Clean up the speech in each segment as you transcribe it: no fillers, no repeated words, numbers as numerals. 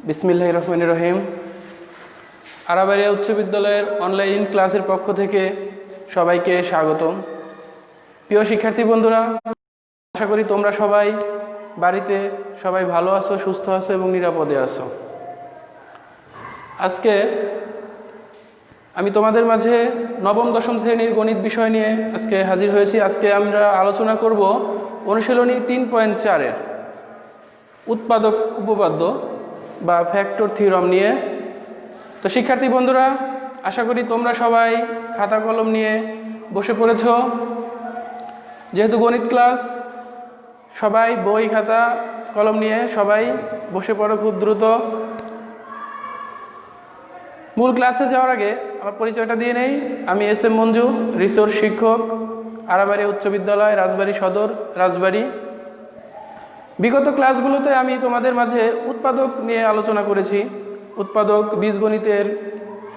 বিসমিল্লাহির রহমানির রহিম। আরাবাড়িয়া উচ্চ বিদ্যালয়ের অনলাইন ক্লাসের পক্ষ থেকে সবাইকে স্বাগতম। প্রিয় শিক্ষার্থী বন্ধুরা, আশা করি তোমরা সবাই বাড়িতে সবাই ভালো আছো, সুস্থ আছো এবং নিরাপদে আছো। আজকে আমি তোমাদের মাঝে নবম দশম শ্রেণীর গণিত বিষয় নিয়ে আজকে হাজির হয়েছি। আজকে আমরা আলোচনা করব অনুশীলনী 3.4-এর উৎপাদক উপপাদ্য বা ফ্যাক্টর থিওরাম নিয়ে। তো শিক্ষার্থী বন্ধুরা, আশা করি তোমরা সবাই খাতা কলম নিয়ে বসে পড়েছ। যেহেতু গণিত ক্লাস, সবাই বই খাতা কলম নিয়ে সবাই বসে পড়ো খুব দ্রুত। মূল ক্লাসে যাওয়ার আগে আমার পরিচয়টা দিয়ে নেই। আমি এস এম মঞ্জু, রিসোর্স শিক্ষক, আরাবাড়িয়া উচ্চ বিদ্যালয়, রাজবাড়ী সদর, রাজবাড়ী। বিগত ক্লাসগুলোতে আমি তোমাদের মাঝে উৎপাদক নিয়ে আলোচনা করেছি। উৎপাদক বীজগণিতের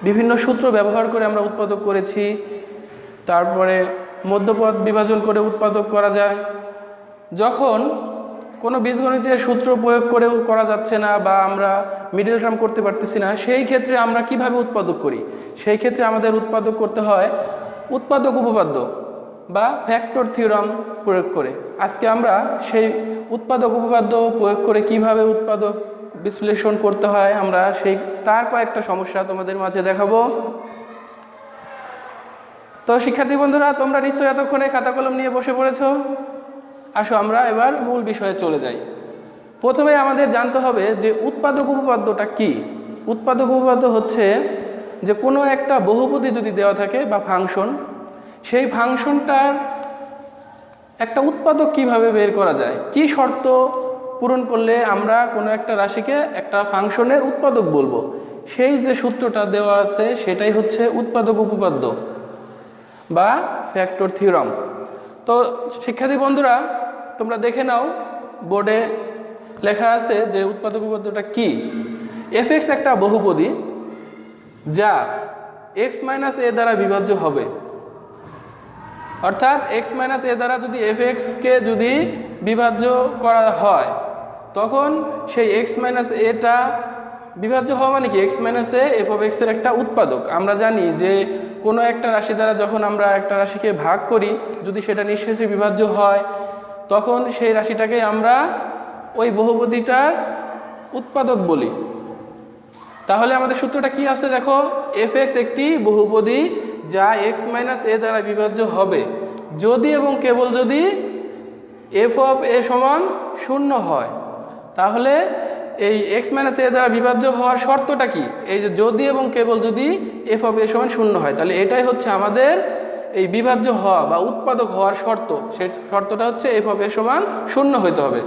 বিভিন্ন সূত্র ব্যবহার করে আমরা উৎপাদক করেছি। তারপরে মধ্যপদ বিভাজন করে উৎপাদক করা যায়। যখন কোনো বীজগণিতের সূত্র প্রয়োগ করেও করা যাচ্ছে না বা আমরা মিডল টার্ম করতে পারতেছি না, সেই ক্ষেত্রে আমরা কিভাবে উৎপাদক করি? সেই ক্ষেত্রে আমাদের উৎপাদক করতে হয় উৎপাদক উপপাদ্য বা ফ্যাক্টর থিওরাম প্রয়োগ করে। আজকে আমরা সেই উৎপাদক উপপাদ্য প্রয়োগ করে কিভাবে উৎপাদক বিশ্লেষণ করতে হয় আমরা তার কয়েকটা সমস্যা তোমাদের মাঝে দেখাবো। তো শিক্ষার্থী বন্ধুরা, তোমরা নিশ্চয়ই এতক্ষণে খাতা কলম নিয়ে বসে পড়েছ। আসো আমরা এবার মূল বিষয়ে চলে যাই। প্রথমে আমাদের জানতে হবে যে উৎপাদক উপপাদ্যটা কি। উৎপাদক উপপাদ্য হচ্ছে যে কোনো একটা বহুপদী যদি দেওয়া থাকে বা ফাংশন, সেই ফাংশনটার একটা উৎপাদক কিভাবে বের করা যায়, কি শর্ত পূরণ করলে আমরা কোনো একটা রাশিকে একটা ফাংশনের উৎপাদক বলবো, সেই যে সূত্রটা দেওয়া আছে সেটাই হচ্ছে উৎপাদক উপপাদ্য বা ফ্যাক্টর থিওরাম। তো শিক্ষার্থী বন্ধুরা, তোমরা দেখে নাও, বোর্ডে লেখা আছে যে উৎপাদক উপপাদ্যটা কি। এফ(x) একটা বহুপদী যা x - a দ্বারা বিভাজ্য হবে। অর্থাৎ x - a দ্বারা যদি f(x)কে যদি বিভাজ্য করা হয়, তখন সেই x - a-টা বিভাজ্য হওয়া মানে কি, x - a f(x) এর একটা উৎপাদক। আমরা জানি যে কোনো একটা রাশি দ্বারা যখন আমরা একটা রাশিকে ভাগ করি, যদি সেটা নিঃশেষে বিভাজ্য হয়, তখন সেই রাশিটাকে আমরা ওই বহুপদীটার উৎপাদক বলি। তাহলে আমাদের সূত্রটা কি আসছে দেখো, f(x) একটি বহুপদী যা x - a দ্বারা বিভাজ্য হবে যদি এবং কেবল যদি f(a) সমান 0 হয়। তাহলে এই x - a দ্বারা বিভাজ্য হওয়ার শর্তটা কি? এই যে যদি এবং কেবল যদি f(a) সমান 0 হয়, তাহলে এটাই হচ্ছে আমাদের এই বিভাজ্য হওয়া বা উৎপাদক হওয়ার শর্ত। সেই শর্তটা হচ্ছে f(a) সমান 0 হইতে হবে।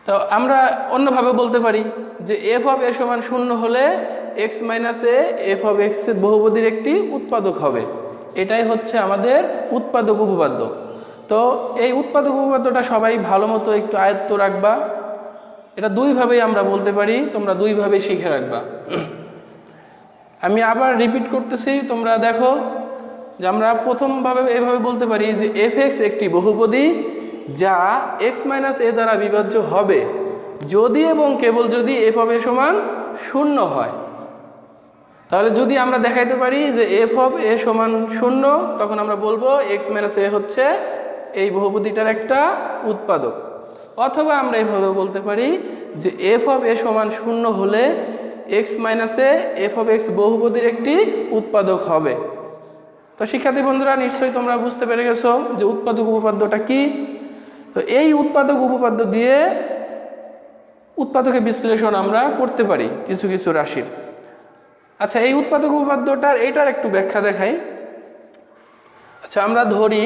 তো আমরা অন্যভাবে বলতে পারি যে f(a) সমান 0 হলে x - a f(x) বহুপদীর একটি উৎপাদক হবে। এটাই হচ্ছে আমাদের উৎপাদক উপপাদ্য। তো এই উৎপাদক উপপাদ্যটা সবাই ভালো মতো একটু আয়ত্ত রাখবা। এটা দুইভাবেই আমরা বলতে পারি, তোমরা দুইভাবে শিখে রাখবা। আমি আবার রিপিট করতেছি, তোমরা দেখো যে আমরা প্রথমভাবে এভাবে বলতে পারি যে f(x) একটি বহুপদী যা x - a দ্বারা বিভাজ্য হবে যদি এবং কেবল যদি f(a) সমান 0 হয়। তাহলে যদি আমরা দেখাইতে পারি যে f(a) সমান 0, তখন আমরা বলবো x - a হচ্ছে এই বহুপদীটার একটা উৎপাদক। অথবা আমরা এইভাবে বলতে পারি যে f(a) সমান 0 হলে x - a f(x) বহুপদীর একটি উৎপাদক হবে। তো শিক্ষার্থী বন্ধুরা, নিশ্চয়ই তোমরা বুঝতে পেরে গেছো যে উৎপাদক উপপাদ্যটা কি। তো এই উৎপাদক উপপাদ্য দিয়ে উৎপাদকের বিশ্লেষণ আমরা করতে পারি কিছু কিছু রাশির। আচ্ছা, এই উৎপাদক উপপাদ্যটার এটার একটু ব্যাখ্যা দেখাই। আচ্ছা, আমরা ধরি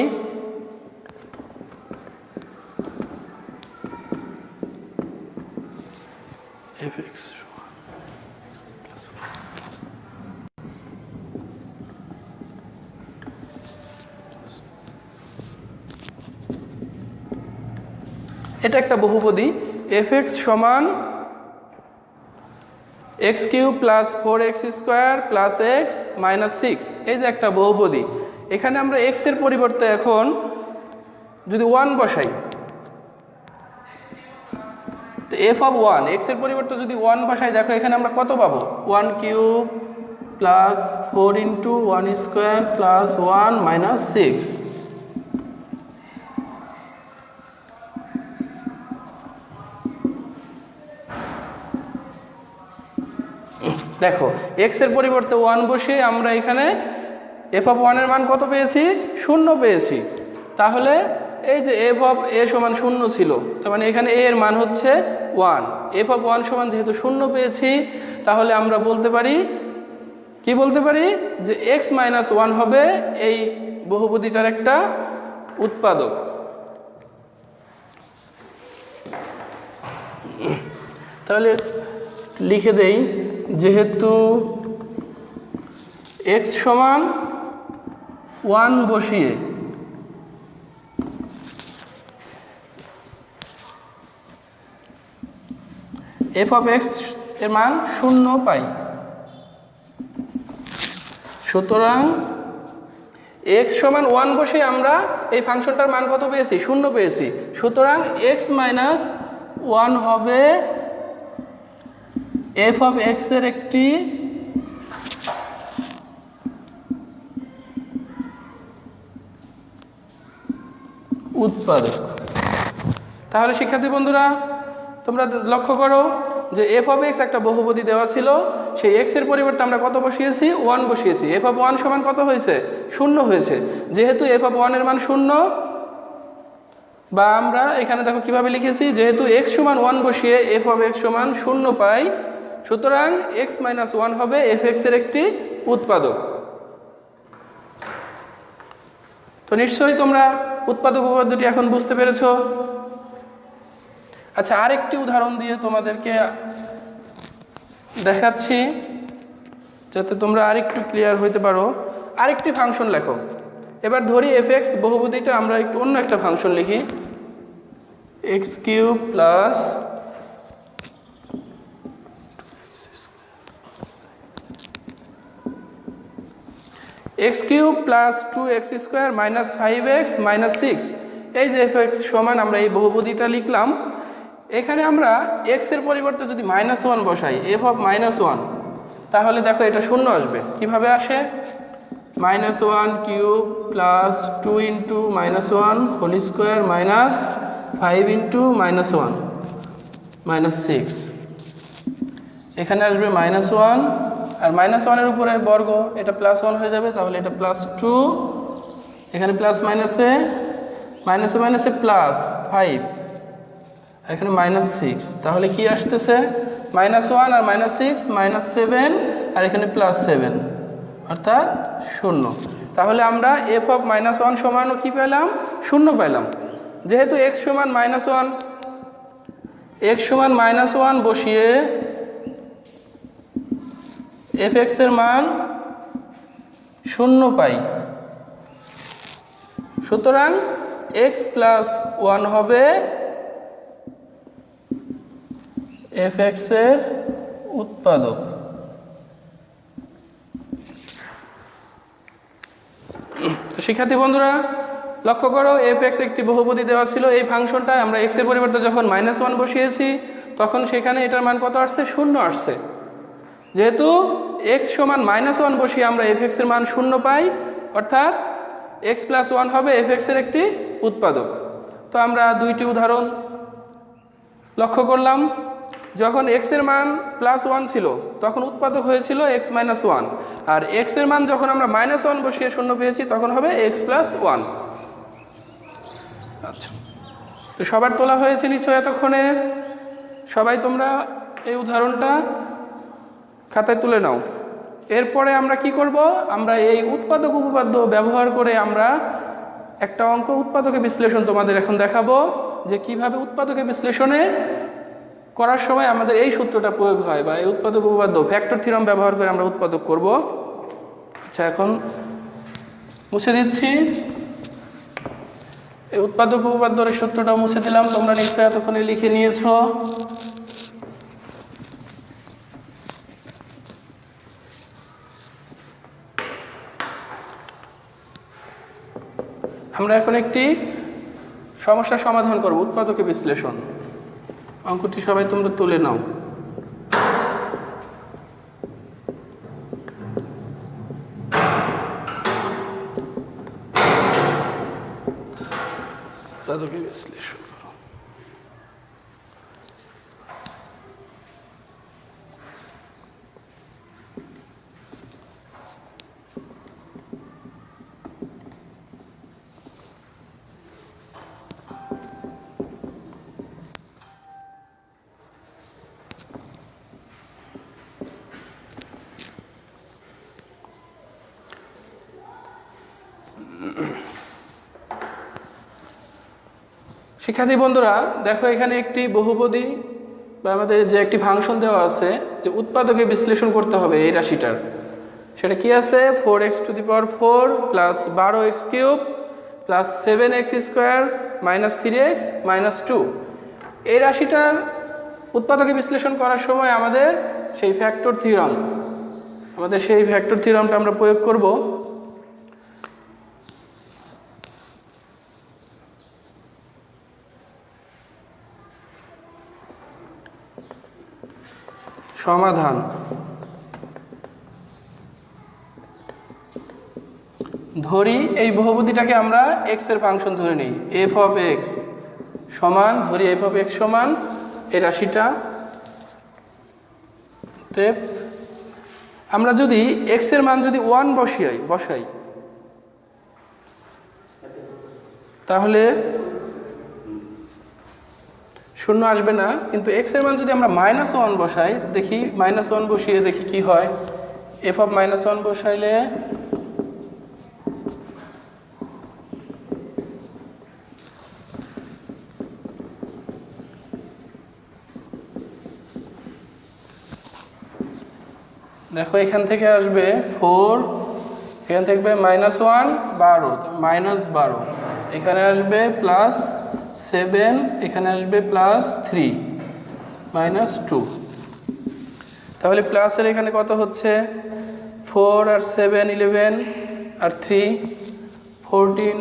f(x) এটা একটা বহুপদী f(x) সমান x³ + 4x² + x - 6। এই যে একটা বহুপদী, এখানে আমরা x এর পরিবর্তে এখন যদি 1 বসাই, তো এফ অফ ওয়ান, এক্স এর পরিবর্তে যদি ওয়ান বসাই, দেখো এখানে আমরা কত পাবো, 1 cube plus 4 into 1 square plus 1 minus 6। দেখো এক্স এর পরিবর্তে 1 বসে আমরা এখানে এফ অফ ওয়ানের মান কত পেয়েছি, 0 পেয়েছি। তাহলে এই যে এফ অফ এ সমান 0 ছিল, তার মানে এখানে এ এর মান হচ্ছে 1। এফ অফ 1 সমান যেহেতু 0 পেয়েছি, তাহলে আমরা বলতে পারি, কি বলতে পারি, যে এক্স মাইনাস 1 হবে এই বহুপদীটার একটা উৎপাদক। তাহলে লিখে দেই, যেহেতু এক্স সমান 1 বসিয়ে এফ অফ এক্স এর মান 0 পাই, সুতরাং এক্স সমান 1 বসে আমরা এই ফাংশনটার মান কত পেয়েছি, 0 পেয়েছি। সুতরাং এক্স মাইনাস 1 হবে এফ অফ এক্স এর একটি উৎপাদক। তাহলে শিক্ষার্থী বন্ধুরা, তোমরা লক্ষ্য করো যে এফ অফ এক্স একটা বহুপদী দেওয়া ছিল, সেই এক্স এর পরিবর্তে আমরা কত বসিয়েছি, 1 বসিয়েছি। এফ অফ 1 সমান কত হয়েছে, 0 হয়েছে। যেহেতু এফ অফ 1 এর মান 0, বা আমরা এখানে দেখো কিভাবে লিখেছি, যেহেতু এক্স সমান 1 বসিয়ে এফ অফ এক্স সমান 0 পাই, সুতরাং এক্স মাইনাস 1 হবে এফ এক্স এর একটি উৎপাদক। তো নিশ্চয়ই তোমরা উৎপাদক উপপাদ্যটি এখন বুঝতে পেরেছো। আচ্ছা, আরেকটি উদাহরণ দিয়ে তোমাদেরকে দেখাচ্ছি, যাতে তোমরা আরেকটু ক্লিয়ার হইতে পারো। আরেকটি ফাংশন লেখো। এবার ধরি এফ এক্স বহুপদীটা আমরা একটু অন্য একটা ফাংশন লিখি, x cube plus x cube plus 2x square minus 5x minus 6। এই যে এফ এক্স সমান আমরা এই বহুপদীটা লিখলাম। এখানে আমরা এক্স এর পরিবর্তে যদি -1 বসাই, এফ অফ -1, তাহলে দেখো এটা 0 আসবে। কিভাবে আসে, -1 cube plus 2 into -1 whole square minus 5 into -1 minus 6। এখানে আসবে -1, আর -1 এর উপরে বর্গ, এটা +1 হয়ে যাবে, তাহলে এটা +2, এখানে প্লাস মাইনাসে মাইনাসে প্লাস 5, আর এখানে -6। তাহলে কি আসতেছে, -1 আর -6 -7, আর এখানে +7, অর্থাৎ 0। তাহলে আমরা এফ অফ -1 সমানও কি পেলাম, 0 পেলাম। যেহেতু x সমান -1 বসিয়ে এফ এক্স এর মান 0 পাই, সুতরাং x প্লাস 1 হবে এফ এক্স এর উৎপাদক। শিক্ষার্থী বন্ধুরা, লক্ষ্য করো, এফ এক্স একটি বহুপদী দেওয়া ছিল। এই ফাংশনটা আমরা এক্স এর পরিবর্তে যখন -1 বসিয়েছি, তখন সেখানে এটার মান কত আসছে, 0 আসছে। যেহেতু x সমান -1 বসিয়ে আমরা এফ এক্স এর মান 0 পাই, অর্থাৎ x প্লাস 1 হবে এফ এক্স এর একটি উৎপাদক। তো আমরা দুইটি উদাহরণ লক্ষ্য করলাম। যখন x এর মান +1 ছিল, তখন উৎপাদক হয়েছিল x মাইনাস 1, আর x এর মান যখন আমরা -1 বসিয়ে 0 পেয়েছি, তখন হবে x প্লাস 1। আচ্ছা, তো সবার তোলা হয়েছে নিশ্চয় এতক্ষণে? সবাই তোমরা এই উদাহরণটা খাতায় তুলে নাও। এরপরে আমরা কি করব, আমরা এই উৎপাদক উপপাদ্য ব্যবহার করে আমরা একটা অঙ্ক উৎপাদকের বিশ্লেষণ তোমাদের এখন দেখাবো, যে কিভাবে উৎপাদকের বিশ্লেষণে করার সময় আমাদের এই সূত্রটা প্রয়োগ হয়, বা এই উৎপাদক উপপাদ্য ফ্যাক্টর থিওরাম ব্যবহার করে আমরা উৎপাদক করব। আচ্ছা, এখন মুছে দিচ্ছি। এই উৎপাদক উপপাদ্যের সূত্রটা মুছে দিলাম, তোমরা নিশ্চয়ই এতক্ষণে লিখে নিয়েছো। আমরা এখন একটি সমস্যার সমাধান করব, উৎপাদকের বিশ্লেষণ। অঙ্কটি সবাই তোমরা তুলে নাও। উৎপাদকে বিশ্লেষণ করো। শিক্ষার্থী বন্ধুরা দেখো, এখানে একটি বহুপদী বা আমাদের যে একটি ফাংশন দেওয়া আছে যে উৎপাদকে বিশ্লেষণ করতে হবে এই রাশিটার, সেটা কি আছে 4x⁴ plus 12x³ plus 7x² minus 3x minus 2। এই রাশিটার উৎপাদকে বিশ্লেষণ করার সময় আমাদের সেই ফ্যাক্টর থিওরামটা আমরা প্রয়োগ করব। সমাধান ধরি এই বহুপদীটাকে আমরা x এর ফাংশন ধরে নিই, f(x) সমান, ধরি f(x) সমান এই রাশিটা। আমরা যদি x এর মান যদি 1 বসাই তাহলে শূন্য আসবে না, কিন্তু x এর মান যদি আমরা -1 বসাই, দেখি -1 বসিয়ে দেখি কি হয়। f(-1) বসাইলে দেখো এখান থেকে আসবে 4, এখান থেকে -1 12, -12, এখানে আসবে +7, এখানে আসবে +3 -2। তাহলে প্লাসের এখানে কত হচ্ছে 4 আর 7 11 আর 3 14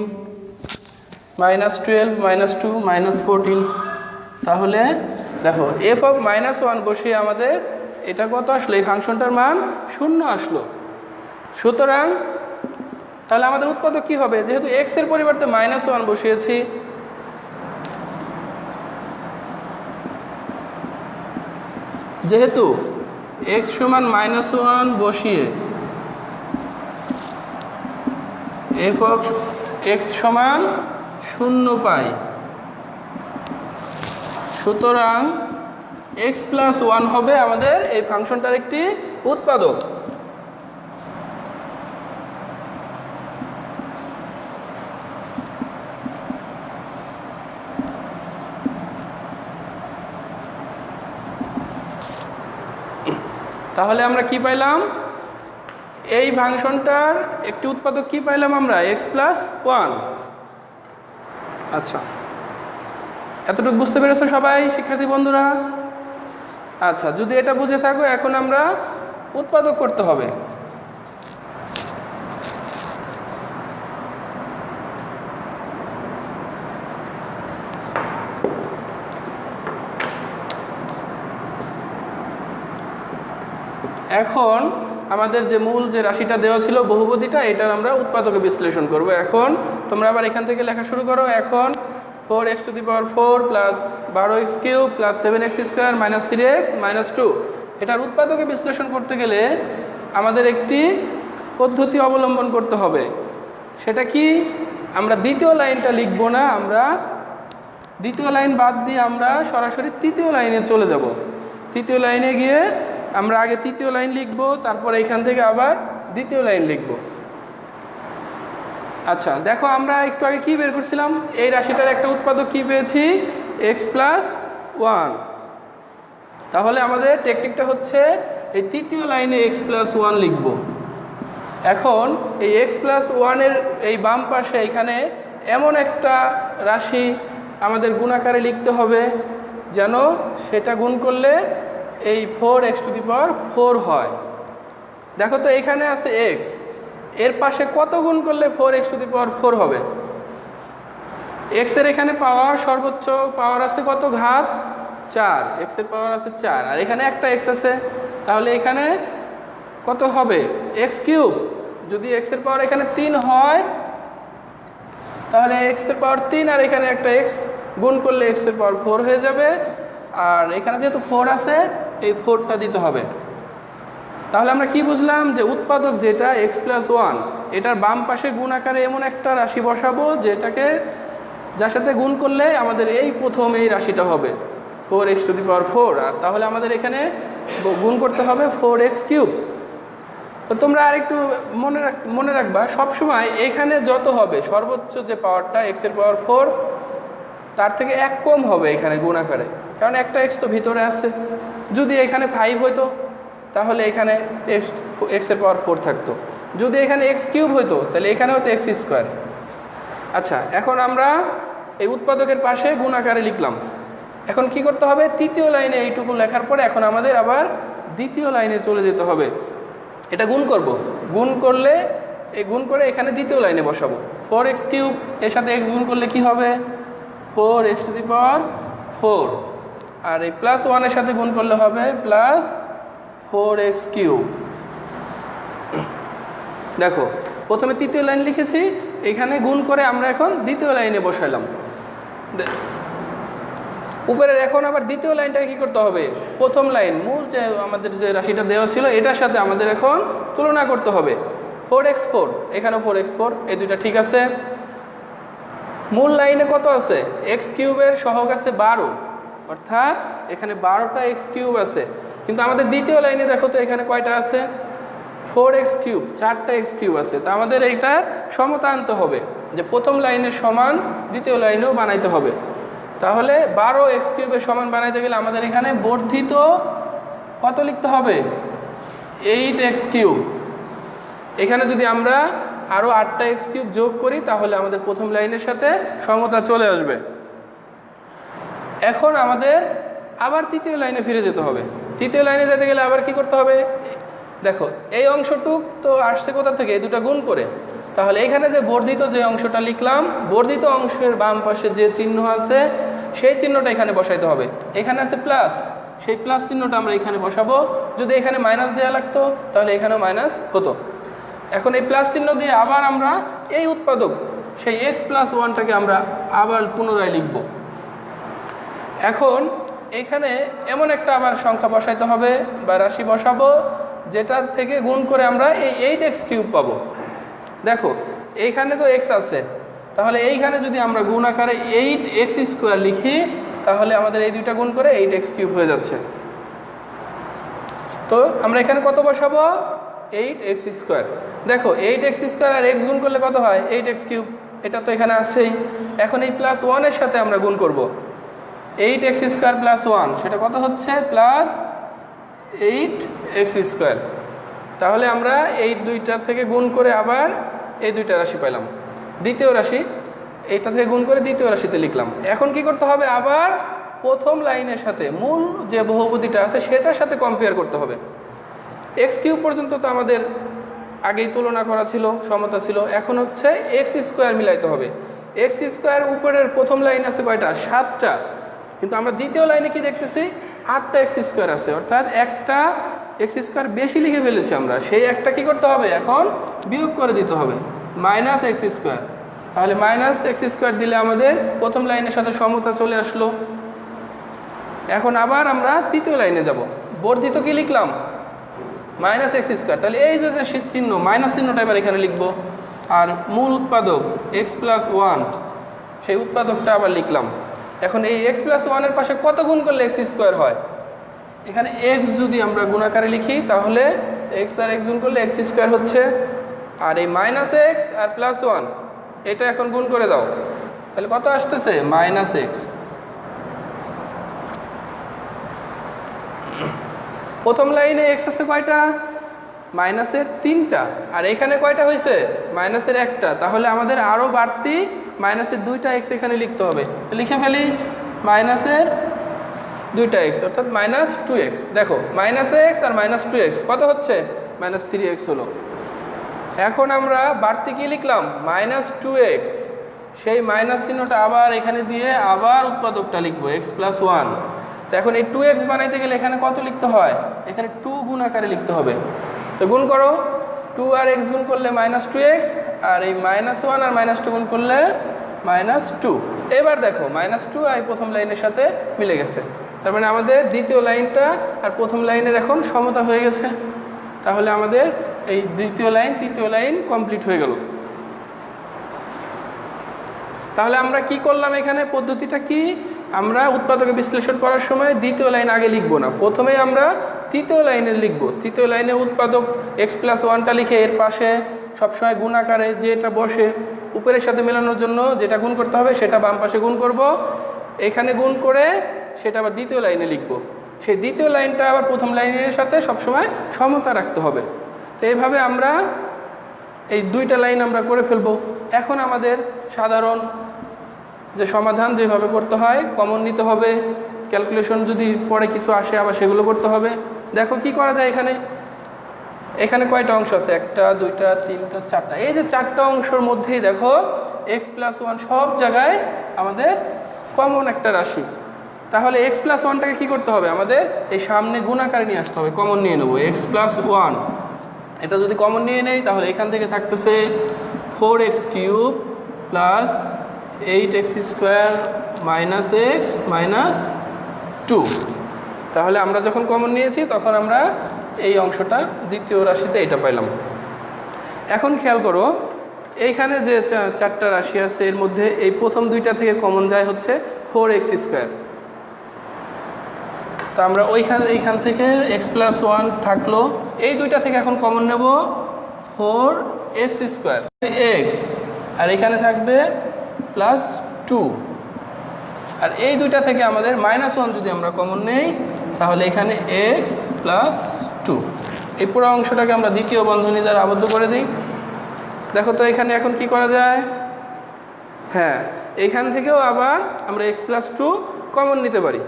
-12 -2 -14। তাহলে দেখো f(-1) বসিয়ে আমাদের এটা কত আসলো, এই ফাংশনটার মান 0 আসলো। সুতরাং তাহলে আমাদের উৎপাদক কি হবে, যেহেতু x এর পরিবর্তে -1 বসিয়েছি, যেহেতু x সমান -1 বসিয়ে f(x) সমান 0 পাই, সুতরাং x + 1 হবে আমাদের এই ফাংশনটার একটি উৎপাদক। তাহলে আমরা কি পাইলাম, এই ফাংশনটার একটি উৎপাদক কি পাইলাম আমরা, x + 1। আচ্ছা, এতটুকু বুঝতে পেরেছো সবাই শিক্ষার্থী বন্ধুরা? আচ্ছা, যদি এটা বুঝে থাকো, এখন আমরা উৎপাদক করতে হবে। এখন আমাদের যে মূল যে রাশিটা দেওয়া ছিল বহুপদীটা, এটার আমরা উৎপাদকে বিশ্লেষণ করব। এখন তোমরা আবার এখান থেকে লেখা শুরু করো। এখন 4x⁴ plus 12x³ plus 7x² minus 3x minus 2, এটার উৎপাদকে বিশ্লেষণ করতে গেলে আমাদের একটি পদ্ধতি অবলম্বন করতে হবে। সেটা কি, আমরা দ্বিতীয় লাইনটা লিখব না, আমরা দ্বিতীয় লাইন বাদ দিয়ে আমরা সরাসরি তৃতীয় লাইনে চলে যাব। তৃতীয় লাইনে গিয়ে আমরা আগে তৃতীয় লাইন লিখব, তারপর এখান থেকে আবার দ্বিতীয় লাইন লিখব। আচ্ছা দেখো, আমরা একটু আগে কি বের করছিলাম, এই রাশিটার একটা উৎপাদক কি পেয়েছি, x + 1। তাহলে আমাদের টেকনিকটা হচ্ছে এই তৃতীয় লাইনে x + 1 লিখব। এখন এই x + 1 এর এই বাম পাশে এখানে এমন একটা রাশি আমাদের গুণাকারে লিখতে হবে যেন সেটা গুণ করলে এই 4x⁴ হয়। দেখো তো এখানে আছে x, এর পাশে কত গুণ করলে 4x⁴ হবে? x এর এখানে পাওয়ার, সর্বোচ্চ পাওয়ার আছে কত, ঘাত 4, এক্স এর পাওয়ার আছে 4, আর এখানে একটা এক্স আছে, তাহলে এখানে কত হবে এক্স কিউব। যদি এক্স এর পাওয়ার এখানে 3 হয় তাহলে এক্স এর পাওয়ার 3 আর এখানে একটা এক্স গুণ করলে এক্স এর পাওয়ার 4 হয়ে যাবে, আর এখানে যেহেতু 4 আছে এই 4টা দিতে হবে। তাহলে আমরা কি বুঝলাম যে উৎপাদক যেটা এক্স প্লাস 1, এটার বাম পাশে গুণ আকারে এমন একটা রাশি বসাবো যেটাকে যার সাথে গুণ করলে আমাদের এই প্রথম এই রাশিটা হবে 4x⁴, আর তাহলে আমাদের এখানে গুণ করতে হবে 4x কিউব। তো তোমরা আরেকটু মনে রাখবা সবসময় এখানে যত হবে সর্বোচ্চ যে পাওয়ারটা এক্স এর পাওয়ার 4 তার থেকে 1 কম হবে এখানে গুণ আকারে, কারণ একটা এক্স তো ভিতরে আছে। যদি এখানে 5 হইতো তাহলে এখানে এক্স এর পাওয়ার 4 থাকতো, যদি এখানে এক্স কিউব হইতো তাহলে এখানে হতো এক্স স্কোয়ার। আচ্ছা, এখন আমরা এই উৎপাদকের পাশে গুণ আকারে লিখলাম। এখন কি করতে হবে, তৃতীয় লাইনে এইটুকু লেখার পরে এখন আমাদের আবার দ্বিতীয় লাইনে চলে যেতে হবে। এটা গুণ করব, গুণ করলে গুণ করে এখানে দ্বিতীয় লাইনে বসাবো 4x কিউব, এর সাথে x গুণ করলে কি হবে 4x⁴, আর এই প্লাস 1 এর সাথে গুণ করলে হবে প্লাস 4x কিউব। দেখো প্রথমে তৃতীয় লাইন লিখেছি, এখানে গুণ করে আমরা এখন দ্বিতীয় লাইনে বসাইলাম উপরের। এখন আবার দ্বিতীয় লাইনটাকে কি করতে হবে, প্রথম লাইন মূল যে আমাদের যে রাশিটা দেওয়া ছিল এটার সাথে আমাদের এখন তুলনা করতে হবে। 4x⁴, এখানেও 4x⁴, এই দুইটা ঠিক আছে। মূল লাইনে কত আছে, এক্স কিউবের সহগ আছে 12, অর্থাৎ এখানে 12টা এক্স কিউব আছে। কিন্তু আমাদের দ্বিতীয় লাইনে দেখো তো এখানে কয়টা আছে, 4x কিউব, 4টা এক্স কিউব আছে। তো আমাদের এইটা সমতা আনতে হবে, যে প্রথম লাইনের সমান দ্বিতীয় লাইনেও বানাইতে হবে। তাহলে 12x কিউবের সমান বানাইতে গেলে আমাদের এখানে বর্ধিত কত লিখতে হবে, 8x কিউব। এখানে যদি আমরা আরও 8টা এক্স কিউব যোগ করি তাহলে আমাদের প্রথম লাইনের সাথে সমতা চলে আসবে। এখন আমাদের আবার তৃতীয় লাইনে ফিরে যেতে হবে। তৃতীয় লাইনে যেতে গেলে আবার কি করতে হবে, দেখো এই অংশটুক তো আসছে কোথা থেকে, এই দুটা গুণ করে। তাহলে এখানে যে বর্ধিত যে অংশটা লিখলাম, বর্ধিত অংশের বাম পাশে যে চিহ্ন আছে সেই চিহ্নটা এখানে বসাইতে হবে। এখানে আছে প্লাস, সেই প্লাস চিহ্নটা আমরা এখানে বসাবো। যদি এখানে মাইনাস দেওয়া লাগতো তাহলে এখানেও মাইনাস হতো। এখন এই প্লাস চিহ্ন দিয়ে আবার আমরা এই উৎপাদক সেই এক্স প্লাস 1টাকে আমরা আবার পুনরায় লিখব। এখন এখানে এমন একটা আবার সংখ্যা বসাইতে হবে বা রাশি বসাবো যেটার থেকে গুণ করে আমরা এই 8x কিউব পাবো। দেখো এইখানে তো এক্স আছে, তাহলে এইখানে যদি আমরা গুণ আকারে 8x² লিখি তাহলে আমাদের এই দুইটা গুণ করে 8x কিউব হয়ে যাচ্ছে। তো আমরা এখানে কত বসাবো, 8x²। দেখো 8x² আর x গুণ করলে কত হয়, 8x কিউব, এটা তো এখানে আছেই। এখন এই প্লাস 1 এর সাথে আমরা গুণ করব, 8x² প্লাস 1 সেটা কত হচ্ছে, প্লাস 8x²। তাহলে আমরা এই দুইটা থেকে গুণ করে আবার এই দুইটা রাশি পেলাম, দ্বিতীয় রাশি এইটা থেকে গুণ করে দ্বিতীয় রাশিতে লিখলাম। এখন কি করতে হবে, আবার প্রথম লাইনের সাথে মূল যে বহুপদীটা আছে সেটার সাথে কম্পেয়ার করতে হবে। এক্স কিউব পর্যন্ত তো আমাদের আগেই তুলনা করা ছিল, সমতা ছিল। এখন হচ্ছে x² মিলাইতে হবে। x² উপরের প্রথম লাইন আছে কয়টা, 7টা, কিন্তু আমরা দ্বিতীয় লাইনে কি দেখতেছি, 8টা x² আছে, অর্থাৎ একটা x² বেশি লিখে ফেলেছি আমরা। সেই একটা কি করতে হবে, এখন বিয়োগ করে দিতে হবে, -x²। তাহলে -x² দিলে আমাদের প্রথম লাইনের সাথে সমতা চলে আসলো। এখন আবার আমরা তৃতীয় লাইনে যাব, বর্ধিত কি লিখলাম, -x²। তাহলে এই যে চিহ্ন মাইনাস চিহ্নটা এবার এখানে লিখবো, আর মূল উৎপাদক x প্লাস 1 সেই উৎপাদকটা আবার লিখলাম। এখন এই x প্লাস 1 এর পাশে কত গুণ করলে x² হয়, এখানে x যদি আমরা গুণাকারে লিখি তাহলে x আর x গুণ করলে x² হচ্ছে, আর এই -x আর +1 এটা এখন গুণ করে দাও, তাহলে কত আসতেছে, -x। প্রথম লাইনে x আছে কয়টা, মাইনাসের 3টা, আর এখানে কয়টা হয়েছে, মাইনাসের 1টা। তাহলে আমাদের আরও বাড়তি মাইনাসের 2টা x এখানে লিখতে হবে। লিখে ফেলি, মাইনাসের 2টা x অর্থাৎ -2x। দেখো -x আর -2x কত হচ্ছে, -3x হলো। এখন আমরা বাড়তি কি লিখলাম, -2x, সেই মাইনাস চিহ্নটা আবার এখানে দিয়ে আবার উৎপাদকটা লিখবো x প্লাস 1। তো এখন এই 2x বানাইতে গেলে এখানে কত লিখতে হয়, এখানে 2 গুণ আকারে লিখতে হবে। তো গুণ করো, 2 আর x গুণ করলে -2x, আর এই -1 আর -2 গুণ করলে -2। এবার দেখো -2 এই প্রথম লাইনের সাথে মিলে গেছে, তার মানে আমাদের দ্বিতীয় লাইনটা আর প্রথম লাইনের এখন সমতা হয়ে গেছে। তাহলে আমাদের এই দ্বিতীয় লাইন তৃতীয় লাইন কমপ্লিট হয়ে গেল। তাহলে আমরা কি করলাম, এখানে পদ্ধতিটা কি, আমরা উৎপাদকে বিশ্লেষণ করার সময় দ্বিতীয় লাইন আগে লিখবো না, প্রথমে আমরা তৃতীয় লাইনে লিখবো। তৃতীয় লাইনে উৎপাদক x+1টা লিখে এর পাশে সবসময় গুণ আকারে যেটা বসে উপরের সাথে মেলানোর জন্য যেটা গুণ করতে হবে সেটা বাম পাশে গুণ করব, এখানে গুণ করে সেটা আবার দ্বিতীয় লাইনে লিখব। সেই দ্বিতীয় লাইনটা আবার প্রথম লাইনের সাথে সবসময় সমতা রাখতে হবে। তো এইভাবে আমরা এই দুইটা লাইন আমরা করে ফেলবো। এখন আমাদের সাধারণ যে সমাধান যেভাবে করতে হয়, কমন নিতে হবে, ক্যালকুলেশন যদি পরে কিছু আসে আবার সেগুলো করতে হবে। দেখো কি করা যায়, এখানে কয়টা অংশ আছে, 1 2 3 4টা, এই যে 4টা অংশের মধ্যেই দেখো x+1 সব জায়গায় আমাদের কমন একটা রাশি। তাহলে x+1টাকে কি করতে হবে, আমাদের এই সামনে গুণ আকারে নিয়ে আসতে হবে, কমন নিয়ে নেবো x+1। এটা যদি কমন নিয়ে নেই তাহলে এখান থেকে থাকতেছে 4x³ + 8x² - x - 2। তাহলে আমরা যখন কমন নিয়েছি তখন আমরা এই অংশটা দ্বিতীয় রাশিতে এটা পাইলাম। এখন খেয়াল করো, এইখানে যে 4টা রাশি আছে এর মধ্যে এই প্রথম দুইটা থেকে কমন যায় হচ্ছে 4x²। তো আমরা এইখান থেকে x+1 থাকলো, এই দুইটা থেকে এখন কমন নেব 4x², x, আর এখানে থাকবে +2, আর এই দুইটা থেকে আমাদের -1 যদি আমরা কমন নেই তাহলে এখানে x+2। এই পুরো অংশটাকে আমরা দ্বিতীয় বন্ধনী দ্বারা আবদ্ধ করে দিই। দেখো তো এখানে এখন কি করা যায়, হ্যাঁ এইখান থেকেও আবার আমরা x+2 কমন নিতে পারি।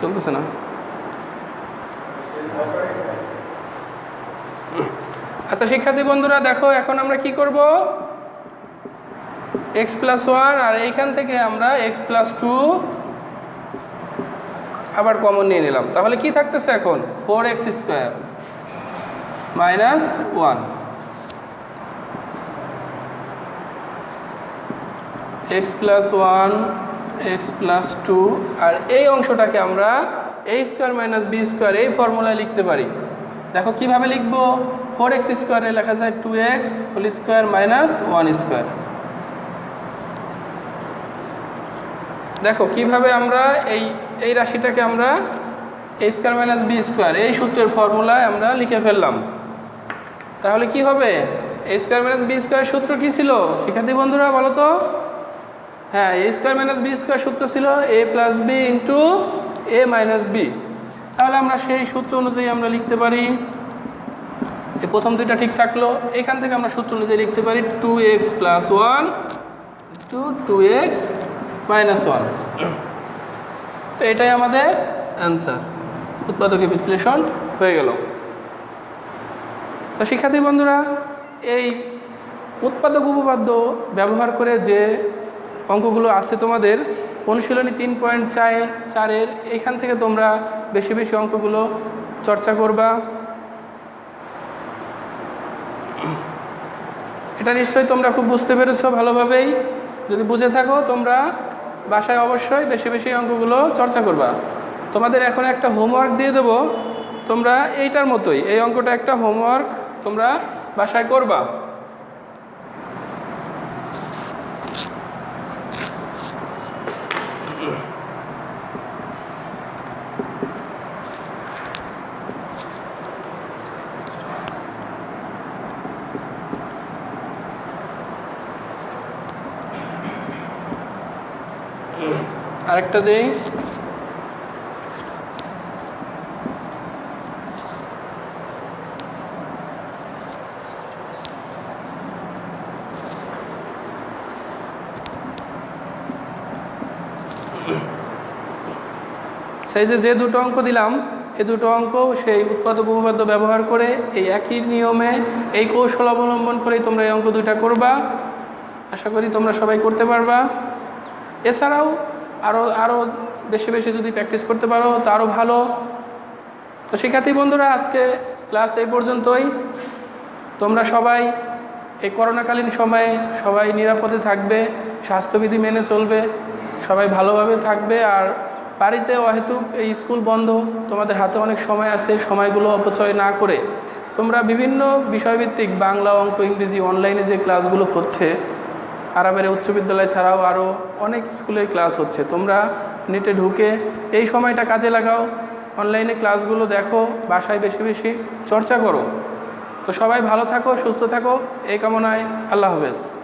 চলতেছে না? আচ্ছা শিক্ষার্থী বন্ধুরা দেখো, এখন আমরা কি করব, x+1 আর এইখান থেকে আমরা x+2 আবার কমন নিয়ে নিলাম। তাহলে কি থাকতেছে এখন, 4x² - 1 x+1 x+2, আর এই অংশটাকে আমরা a² - b² এই ফর্মুলায় লিখতে পারি। দেখো কিভাবে লিখব, 4x² এ লেখা যায় 2x² - 1²। দেখো কিভাবে আমরা এই রাশিটাকে আমরা a² - b² এই সূত্রের ফর্মুলায় আমরা লিখে ফেললাম। তাহলে কি হবে, a² - b² সূত্র কি ছিল শিক্ষার্থী বন্ধুরা বলো তো? হ্যাঁ, a² - b² সূত্র ছিল a + b × a - b। তাহলে আমরা সেই সূত্র অনুযায়ী আমরা লিখতে পারি, এই প্রথম দুইটা ঠিক থাকলো, এখান থেকে আমরা সূত্র অনুযায়ী লিখতে পারি 2x+1 × 2x - 1। তো এটাই আমাদের অ্যান্সার, উৎপাদকে বিশ্লেষণ হয়ে গেল। তো শিক্ষার্থী বন্ধুরা, এই উৎপাদক উপপাদ্য ব্যবহার করে যে অঙ্কগুলো আছে তোমাদের অনুশীলনী 3.4-এর, এইখান থেকে তোমরা বেশি বেশি অঙ্কগুলো চর্চা করবা। এটা নিশ্চয়ই তোমরা খুব বুঝতে পেরেছো ভালোভাবেই। যদি বুঝে থাকো তোমরা বাসায় অবশ্যই বেশি বেশি অঙ্কগুলো চর্চা করবা। তোমাদের এখন একটা হোমওয়ার্ক দিয়ে দেবো, তোমরা এইটার মতোই এই অঙ্কটা একটা হোমওয়ার্ক তোমরা বাসায় করবা। আরেকটা দেই, সেই যে দুটো অঙ্ক দিলাম এই দুটো অঙ্ক সেই উৎপাদক উপপাদ্য ব্যবহার করে এই একই নিয়মে এই কৌশল অবলম্বন করেই তোমরা এই অঙ্ক দুইটা করবা। আশা করি তোমরা সবাই করতে পারবা। এছাড়াও আরও বেশি বেশি যদি প্র্যাকটিস করতে পারো তা আরও ভালো। তো শিক্ষার্থী বন্ধুরা, আজকে ক্লাস এই পর্যন্তই। তোমরা সবাই এই করোনাকালীন সময়ে সবাই নিরাপদে থাকবে, স্বাস্থ্যবিধি মেনে চলবে, সবাই ভালোভাবে থাকবে। আর বাড়িতে অহেতুক এই স্কুল বন্ধ, তোমাদের হাতে অনেক সময় আছে, সময়গুলো অপচয় না করে তোমরা বিভিন্ন বিষয়ভিত্তিক বাংলা, অঙ্ক, ইংরেজি অনলাইনে যে ক্লাসগুলো হচ্ছে, আরামের উচ্চ বিদ্যালয় ছাড়াও আরও অনেক স্কুলের ক্লাস হচ্ছে, তোমরা নেটে ঢুকে এই সময়টা কাজে লাগাও, অনলাইনে ক্লাসগুলো দেখো, বাসায় বেশি বেশি চর্চা করো। তো সবাই ভালো থাকো, সুস্থ থাকো, এই কামনায় আল্লাহ হাফেজ।